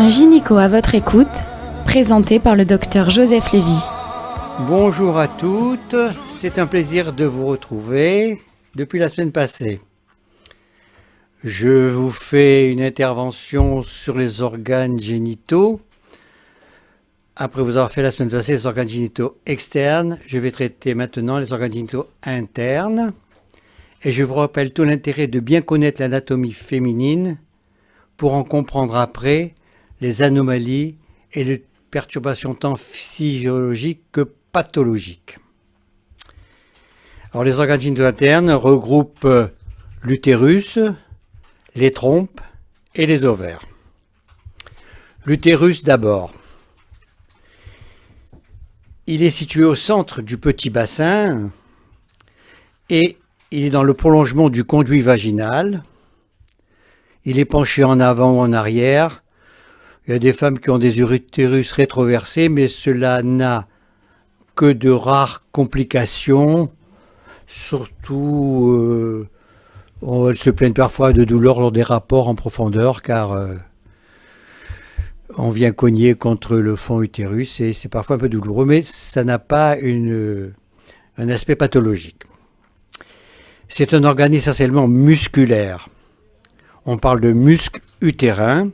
Un gynéco à votre écoute, présenté par le docteur Joseph Lévy. Bonjour à toutes, c'est un plaisir de vous retrouver depuis la semaine passée. Je vous fais une intervention sur les organes génitaux. Après vous avoir fait la semaine passée les organes génitaux externes, je vais traiter maintenant les organes génitaux internes. Et je vous rappelle tout l'intérêt de bien connaître l'anatomie féminine pour en comprendre après les anomalies et les perturbations tant physiologiques que pathologiques. Alors, les organes génitaux internes regroupent l'utérus, les trompes et les ovaires. L'utérus d'abord. Il est situé au centre du petit bassin et il est dans le prolongement du conduit vaginal. Il est penché en avant ou en arrière. Il y a des femmes qui ont des utérus rétroversés, mais cela n'a que de rares complications. Surtout, elles se plaignent parfois de douleurs lors des rapports en profondeur, car on vient cogner contre le fond utérus et c'est parfois un peu douloureux, mais ça n'a pas un aspect pathologique. C'est un organe essentiellement musculaire. On parle de muscle utérin,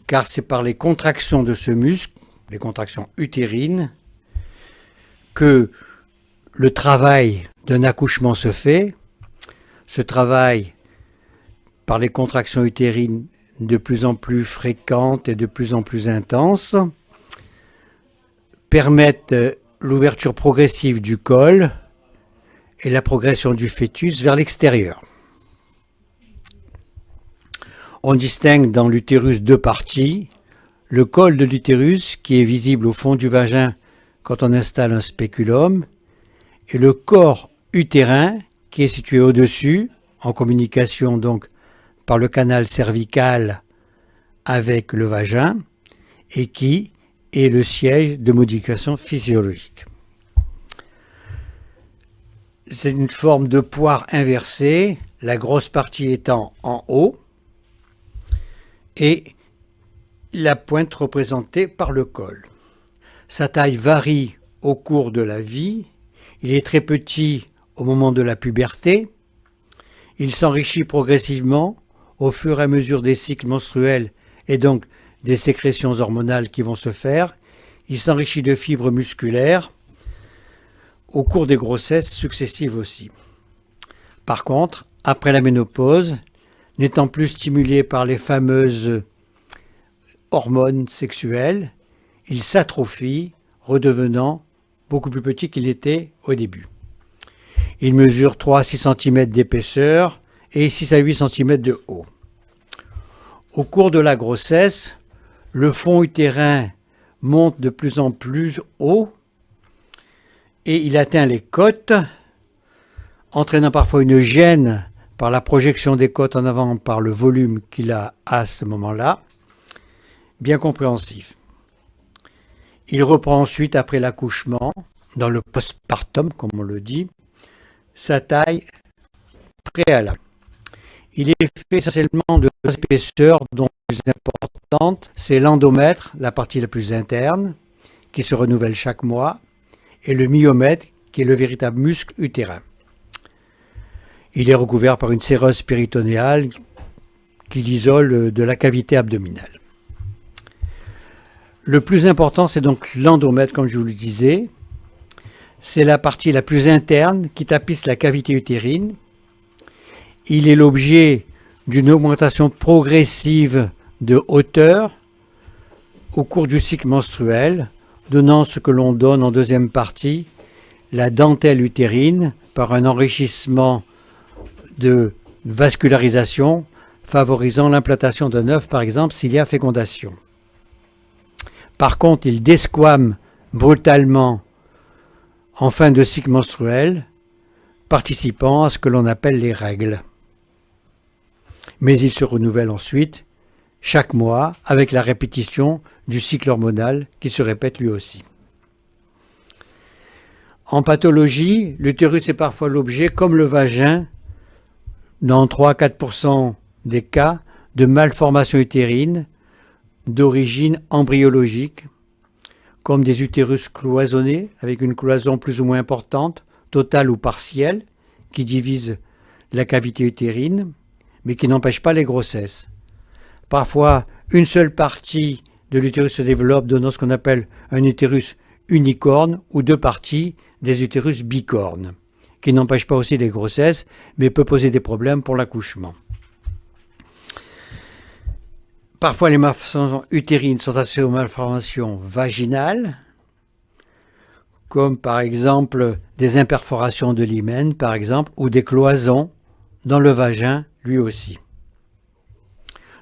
car c'est par les contractions de ce muscle, les contractions utérines, que le travail d'un accouchement se fait. Ce travail, par les contractions utérines de plus en plus fréquentes et de plus en plus intenses, permettent l'ouverture progressive du col et la progression du fœtus vers l'extérieur. On distingue dans l'utérus deux parties, le col de l'utérus qui est visible au fond du vagin quand on installe un spéculum et le corps utérin qui est situé au-dessus, en communication donc par le canal cervical avec le vagin et qui est le siège de modification physiologique. C'est une forme de poire inversée, la grosse partie étant en haut et la pointe représentée par le col. Sa taille varie au cours de la vie. Il est très petit au moment de la puberté. Il s'enrichit progressivement au fur et à mesure des cycles menstruels et donc des sécrétions hormonales qui vont se faire. Il s'enrichit de fibres musculaires au cours des grossesses successives aussi. Par contre, après la ménopause, n'étant plus stimulé par les fameuses hormones sexuelles, il s'atrophie, redevenant beaucoup plus petit qu'il était au début. Il mesure 3 à 6 cm d'épaisseur et 6 à 8 cm de haut. Au cours de la grossesse, le fond utérin monte de plus en plus haut et il atteint les côtes, entraînant parfois une gêne par la projection des côtes en avant par le volume qu'il a à ce moment-là, bien compréhensif. Il reprend ensuite, après l'accouchement, dans le postpartum, comme on le dit, sa taille préalable. Il est fait essentiellement de deux épaisseurs, dont la plus importante, c'est l'endomètre, la partie la plus interne, qui se renouvelle chaque mois, et le myomètre, qui est le véritable muscle utérin. Il est recouvert par une séreuse péritonéale qui l'isole de la cavité abdominale. Le plus important, c'est donc l'endomètre, comme je vous le disais. C'est la partie la plus interne qui tapisse la cavité utérine. Il est l'objet d'une augmentation progressive de hauteur au cours du cycle menstruel, donnant ce que l'on donne en deuxième partie, la dentelle utérine, par un enrichissement de vascularisation, favorisant l'implantation d'un œuf, par exemple, s'il y a fécondation. Par contre, il desquame brutalement en fin de cycle menstruel, participant à ce que l'on appelle les règles. Mais il se renouvelle ensuite, chaque mois, avec la répétition du cycle hormonal qui se répète lui aussi. En pathologie, l'utérus est parfois l'objet, comme le vagin, dans 3 à 4% des cas, de malformations utérines d'origine embryologique, comme des utérus cloisonnés avec une cloison plus ou moins importante, totale ou partielle, qui divise la cavité utérine, mais qui n'empêche pas les grossesses. Parfois, une seule partie de l'utérus se développe, donnant ce qu'on appelle un utérus unicorne, ou deux parties, des utérus bicornes, qui n'empêchent pas aussi les grossesses, mais peut poser des problèmes pour l'accouchement. Parfois, les malformations utérines sont associées aux malformations vaginales, comme par exemple des imperforations de l'hymen, par exemple, ou des cloisons dans le vagin, lui aussi.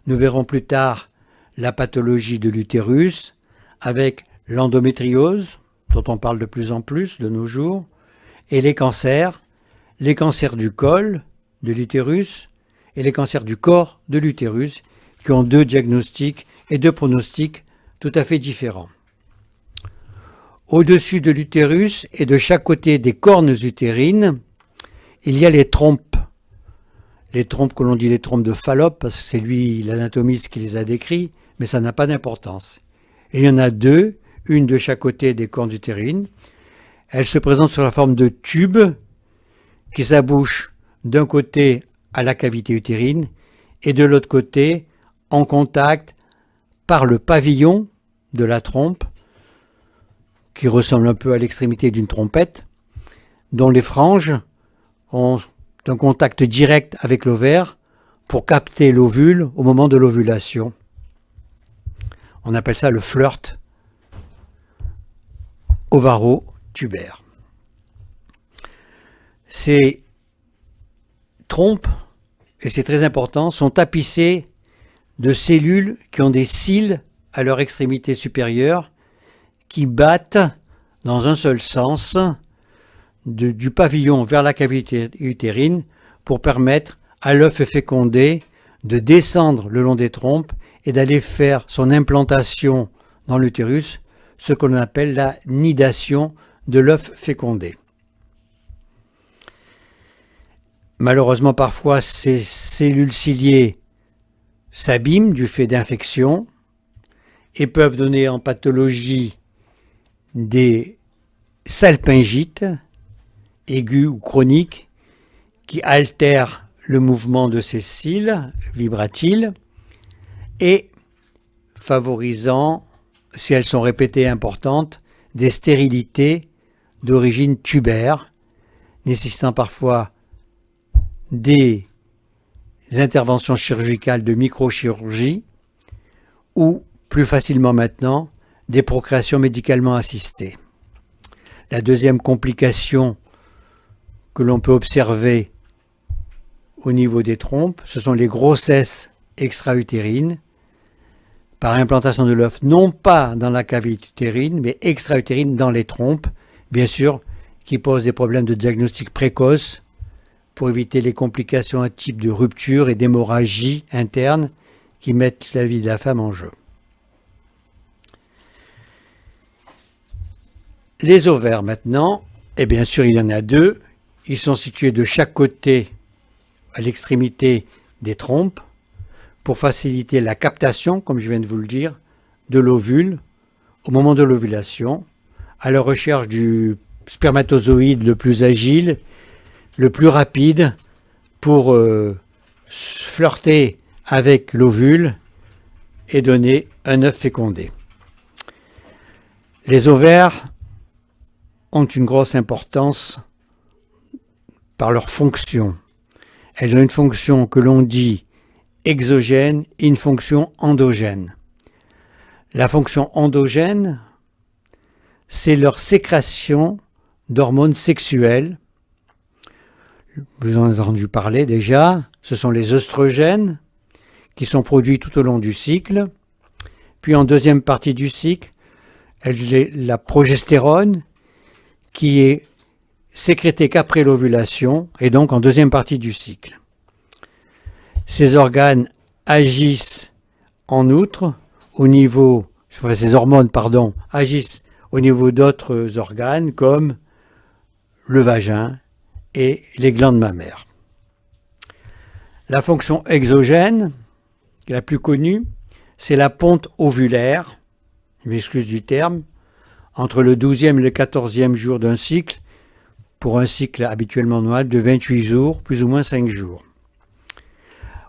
Nous verrons plus tard la pathologie de l'utérus avec l'endométriose, dont on parle de plus en plus de nos jours, et les cancers du col de l'utérus et les cancers du corps de l'utérus, qui ont deux diagnostics et deux pronostics tout à fait différents. Au-dessus de l'utérus et de chaque côté des cornes utérines, il y a les trompes. Les trompes que l'on dit les trompes de Fallope, parce que c'est lui l'anatomiste qui les a décrits, mais ça n'a pas d'importance. Il y en a deux, une de chaque côté des cornes utérines. Elles se présentent sous la forme de tubes qui s'abouchent d'un côté à la cavité utérine et de l'autre côté en contact par le pavillon de la trompe, qui ressemble un peu à l'extrémité d'une trompette, dont les franges ont un contact direct avec l'ovaire pour capter l'ovule au moment de l'ovulation. On appelle ça le flirt ovaro-tubaire. Ces trompes, et c'est très important, sont tapissées de cellules qui ont des cils à leur extrémité supérieure qui battent dans un seul sens du pavillon vers la cavité utérine pour permettre à l'œuf fécondé de descendre le long des trompes et d'aller faire son implantation dans l'utérus, ce qu'on appelle la nidation de l'œuf fécondé. Malheureusement, parfois, ces cellules ciliées s'abîment du fait d'infections et peuvent donner en pathologie des salpingites aigus ou chroniques qui altèrent le mouvement de ces cils vibratiles et favorisant, si elles sont répétées et importantes, des stérilités d'origine tubaire, nécessitant parfois des interventions chirurgicales de microchirurgie ou, plus facilement maintenant, des procréations médicalement assistées. La deuxième complication que l'on peut observer au niveau des trompes, ce sont les grossesses extra-utérines par implantation de l'œuf, non pas dans la cavité utérine, mais extra-utérine dans les trompes, bien sûr, qui posent des problèmes de diagnostic précoce pour éviter les complications à type de rupture et d'hémorragie interne qui mettent la vie de la femme en jeu. Les ovaires maintenant, et bien sûr il y en a deux, ils sont situés de chaque côté à l'extrémité des trompes pour faciliter la captation, comme je viens de vous le dire, de l'ovule au moment de l'ovulation, à la recherche du spermatozoïde le plus agile, le plus rapide pour flirter avec l'ovule et donner un œuf fécondé. Les ovaires ont une grosse importance par leur fonction. Elles ont une fonction que l'on dit exogène et une fonction endogène. La fonction endogène, c'est leur sécrétion d'hormones sexuelles. Vous en avez entendu parler déjà, ce sont les œstrogènes qui sont produits tout au long du cycle. Puis en deuxième partie du cycle, la progestérone qui est sécrétée qu'après l'ovulation et donc en deuxième partie du cycle. Ces organes agissent en outre ces hormones agissent au niveau d'autres organes comme le vagin et les glandes mammaires. La fonction exogène, la plus connue, c'est la ponte ovulaire, je m'excuse du terme, entre le 12e et le 14e jour d'un cycle, pour un cycle habituellement normal de 28 jours, plus ou moins 5 jours.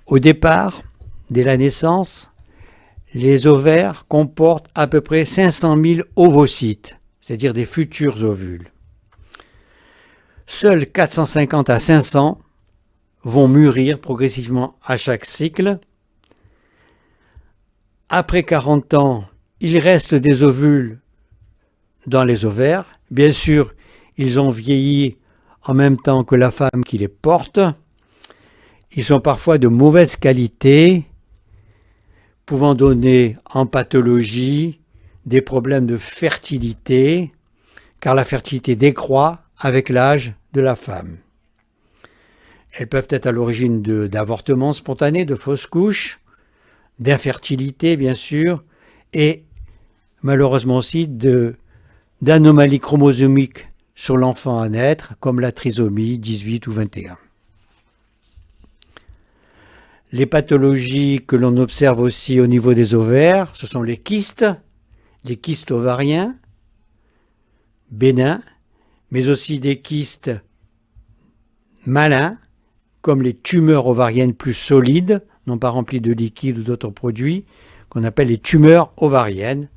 Au départ, dès la naissance, les ovaires comportent à peu près 500 000 ovocytes, c'est-à-dire des futurs ovules. Seuls 450 à 500 vont mûrir progressivement à chaque cycle. Après 40 ans, il reste des ovules dans les ovaires. Bien sûr, ils ont vieilli en même temps que la femme qui les porte. Ils sont parfois de mauvaise qualité, pouvant donner en pathologie des problèmes de fertilité, car la fertilité décroît avec l'âge de la femme. Elles peuvent être à l'origine d'avortements spontanés, de fausses couches, d'infertilité bien sûr, et malheureusement aussi d'anomalies chromosomiques sur l'enfant à naître, comme la trisomie 18 ou 21. Les pathologies que l'on observe aussi au niveau des ovaires, ce sont les kystes ovariens, bénins, mais aussi des kystes malins, comme les tumeurs ovariennes plus solides, non pas remplies de liquide ou d'autres produits, qu'on appelle les tumeurs ovariennes,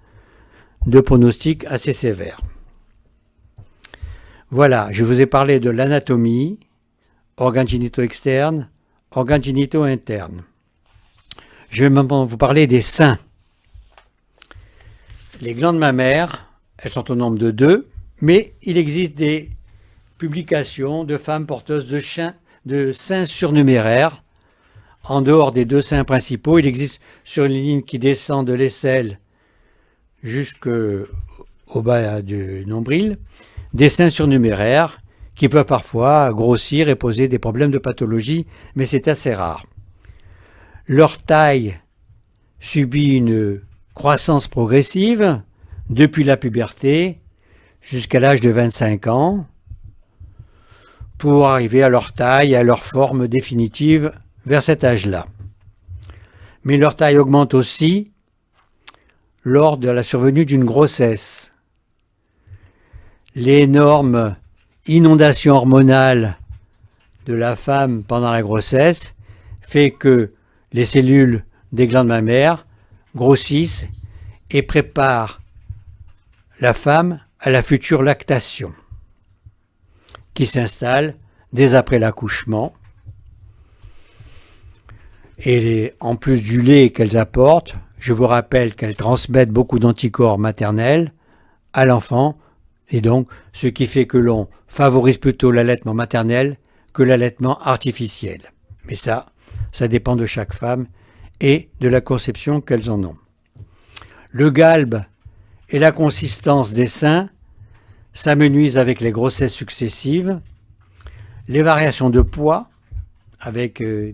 de pronostic assez sévère. Voilà, je vous ai parlé de l'anatomie, organes génitaux externes, organes génitaux internes. Je vais maintenant vous parler des seins. Les glandes mammaires, elles sont au nombre de 2, mais il existe des publications de femmes porteuses de seins surnuméraires. En dehors des 2 seins principaux, il existe sur une ligne qui descend de l'aisselle jusqu'au bas du nombril, des seins surnuméraires qui peuvent parfois grossir et poser des problèmes de pathologie, mais c'est assez rare. Leur taille subit une croissance progressive depuis la puberté jusqu'à l'âge de 25 ans pour arriver à leur taille et à leur forme définitive vers cet âge-là. Mais leur taille augmente aussi lors de la survenue d'une grossesse. L'énorme inondation hormonale de la femme pendant la grossesse fait que les cellules des glandes mammaires grossissent et préparent la femme à la future lactation qui s'installe dès après l'accouchement. Et en plus du lait qu'elles apportent, je vous rappelle qu'elles transmettent beaucoup d'anticorps maternels à l'enfant, et donc ce qui fait que l'on favorise plutôt l'allaitement maternel que l'allaitement artificiel. Mais ça dépend de chaque femme et de la conception qu'elles en ont. Le galbe et la consistance des seins s'amenuisent avec les grossesses successives, les variations de poids avec des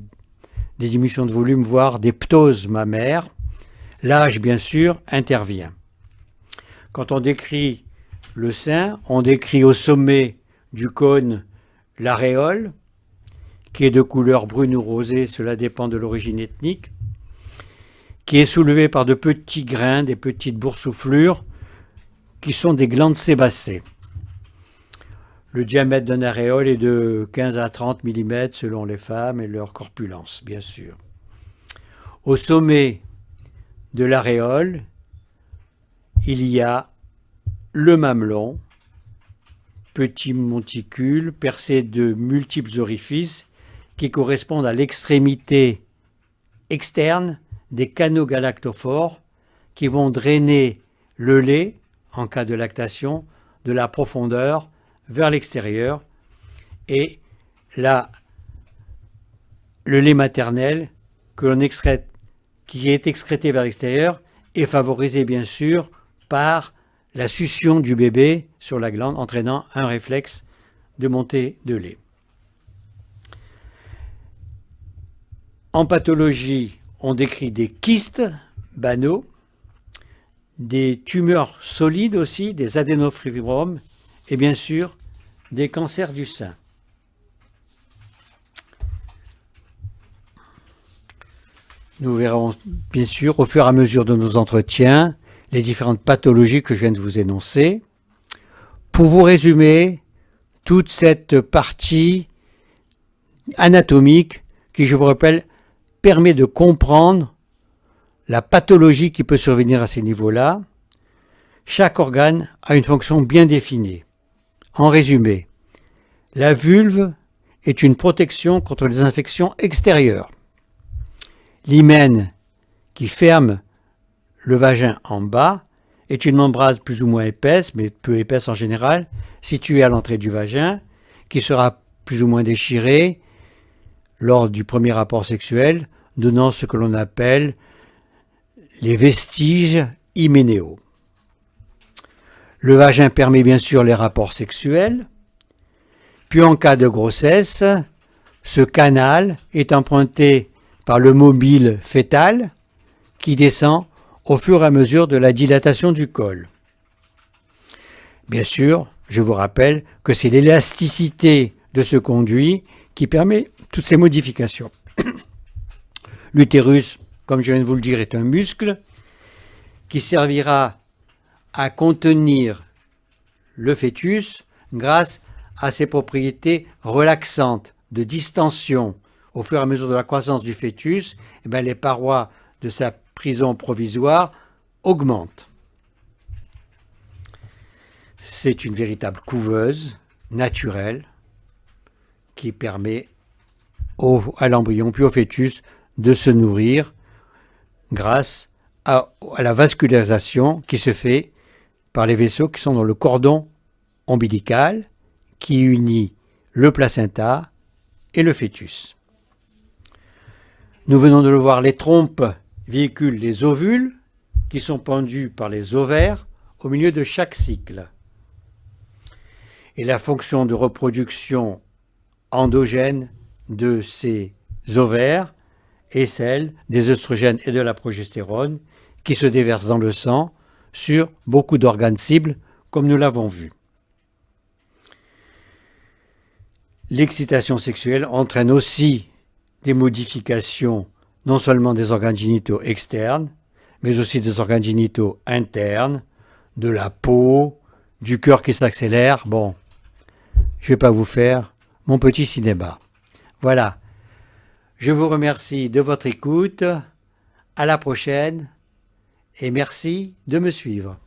diminutions de volume, voire des ptoses mammaires. L'âge, bien sûr, intervient. Quand on décrit le sein, on décrit au sommet du cône l'aréole, qui est de couleur brune ou rosée, cela dépend de l'origine ethnique, qui est soulevée par de petits grains, des petites boursouflures, qui sont des glandes sébacées. Le diamètre d'un aréole est de 15 à 30 mm selon les femmes et leur corpulence, bien sûr. Au sommet de l'aréole, il y a le mamelon, petit monticule percé de multiples orifices qui correspondent à l'extrémité externe des canaux galactophores qui vont drainer le lait, en cas de lactation, de la profondeur vers l'extérieur, et là, le lait maternel que l'on excrète, qui est excrété vers l'extérieur, est favorisé bien sûr par la succion du bébé sur la glande, entraînant un réflexe de montée de lait. En pathologie, on décrit des kystes banaux, des tumeurs solides aussi, des adénofibromes et bien sûr des cancers du sein. Nous verrons bien sûr au fur et à mesure de nos entretiens les différentes pathologies que je viens de vous énoncer. Pour vous résumer toute cette partie anatomique qui, je vous rappelle, permet de comprendre la pathologie qui peut survenir à ces niveaux-là. Chaque organe a une fonction bien définie. En résumé, la vulve est une protection contre les infections extérieures. L'hymen qui ferme le vagin en bas est une membrane plus ou moins épaisse, mais peu épaisse en général, située à l'entrée du vagin, qui sera plus ou moins déchirée lors du premier rapport sexuel, donnant ce que l'on appelle les vestiges hyménéaux. Le vagin permet bien sûr les rapports sexuels, puis en cas de grossesse, ce canal est emprunté par le mobile fœtal qui descend au fur et à mesure de la dilatation du col. Bien sûr, je vous rappelle que c'est l'élasticité de ce conduit qui permet toutes ces modifications. L'utérus, comme je viens de vous le dire, est un muscle qui servira à contenir le fœtus grâce à ses propriétés relaxantes, de distension. Au fur et à mesure de la croissance du fœtus, les parois de sa prison provisoire augmentent. C'est une véritable couveuse naturelle qui permet à l'embryon puis au fœtus de se nourrir grâce à la vascularisation qui se fait par les vaisseaux qui sont dans le cordon ombilical qui unit le placenta et le fœtus. Nous venons de le voir, les trompes véhiculent les ovules qui sont pendus par les ovaires au milieu de chaque cycle. Et la fonction de reproduction endogène de ces ovaires est celle des œstrogènes et de la progestérone qui se déversent dans le sang sur beaucoup d'organes cibles, comme nous l'avons vu. L'excitation sexuelle entraîne aussi des modifications non seulement des organes génitaux externes, mais aussi des organes génitaux internes, de la peau, du cœur qui s'accélère. Bon, je ne vais pas vous faire mon petit cinéma. Voilà, je vous remercie de votre écoute, à la prochaine et merci de me suivre.